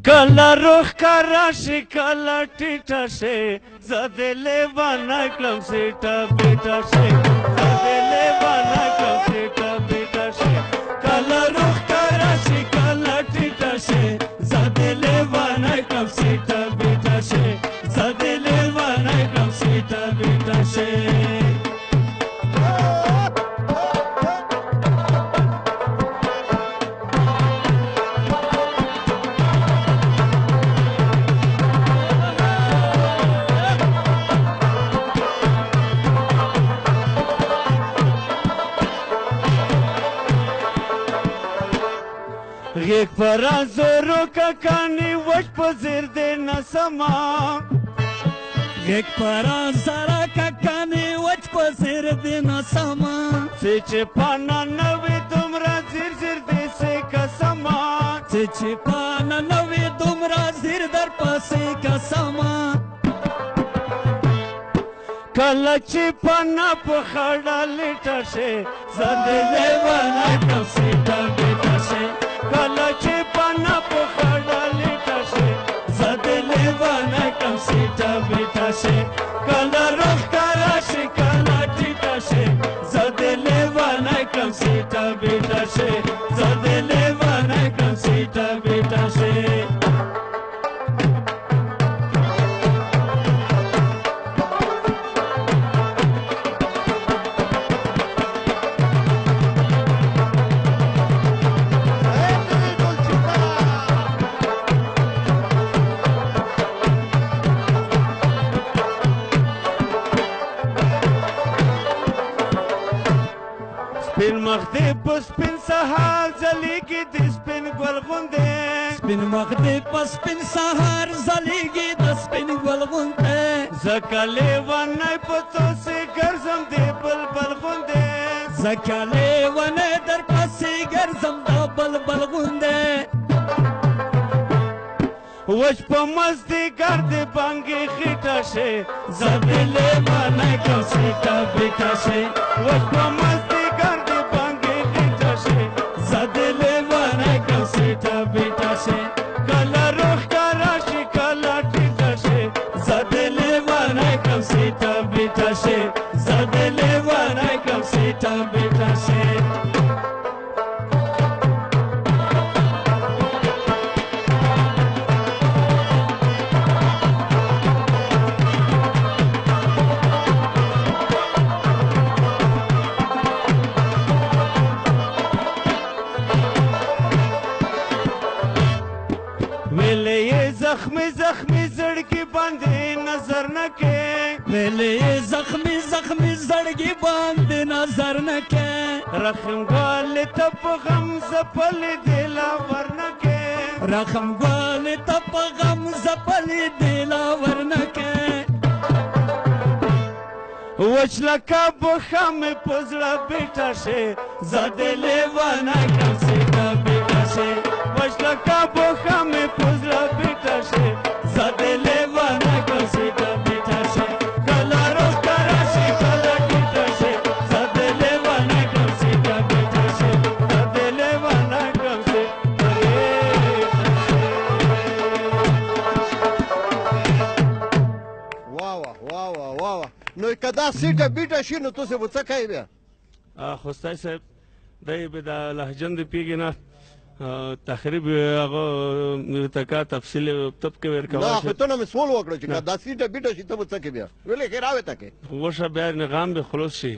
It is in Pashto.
کله روح کارا شي کله ټیټه شي زه دې لیوانه کړم سیټه بیټه شي زه دې لیوانه کړم سیټه بیټه شي کله روح کارا شي کله ټیټه شي زه دې لیوانه کړم سیټه بیټه شي زه دې لیوانه کړم سیټه بیټه شي غیق پر آزورو ککانی وش پزیر دی نسما غیق پر آزارا ککانی وش پزیر دی نسما سیچ پانا نوی دمرا زیر زیر دی سی کسما سیچ پانا نوی دمرا زیر در پسی کسما کله چې پانا په خړه لیټه شي زه دې لیوانه کړم سیټه بیټه شي کله چې پانا په خړه لیټه شي زه دې لیوانه کړم سیټه بیټه شي کله روح کارا شي کله ټیټه شي زه دې لیوانه کړم سیټه بیټه شي زه دې لیوانه کړم سیټه بیټه شي سپین مخ دې په سپین سهار ځلیږي د سپین ګل غوندې سپین مخ دې په سپین سهار ځلیږي د سپین ګل غوندې زکه لیوانی په توسې ګرځم د بلبل غوندې زکه لیونی در پسې ګرځم د بلبل غوندې وش په مازدیګر د بانګې خېټه شي زه دې لیوانی کړم سیټه بیټه شي وش په مازدیګر د بانګې خېټه شي زه دې لیوانی کړم سیټه بیټه شي کله روح کارا شي کله ټیټه شي زه دې لیوانی کړم سیټه بیټه شي زه دې لیوانی کړم سیټه بیټه شي زخمی زخمی زړګي باندې نظر نه کې ویلې زخمی زخمی زړګي باندې نظر نه کې رحم ګل ته په غم زپل دلا ورنه کې رحم ګل ته په غم زپل دلا ورنه کې وچ لکه بخه مې په زړه بیټه شي زه دې لیوانه کړم سیټه بیټه شي وچ لکه بخه مې په زړه بیټه شي زه دې لیوانه کړم سیټه بیټه شي کله روح کارا شي کله ټیټه شي زه دې لیوانه کړم سیټه بیټه شي زه دې لیوانه کړم سیټه واه واه واه واه نو که دا سیټه بیټه شي نو تاسې به څه کوئ بیا خو ستاسې صاحب دی به دا لهجن د پیږي نه تخریب هغه ارتقا تفصیل تب کې ورکول نه خو ته نه مې سوال وکړه چې که دا سیټه بیټه شي ته به څه کوې بیا ولې ښې راوې ته کې وشه بیا نغام به خلاص شي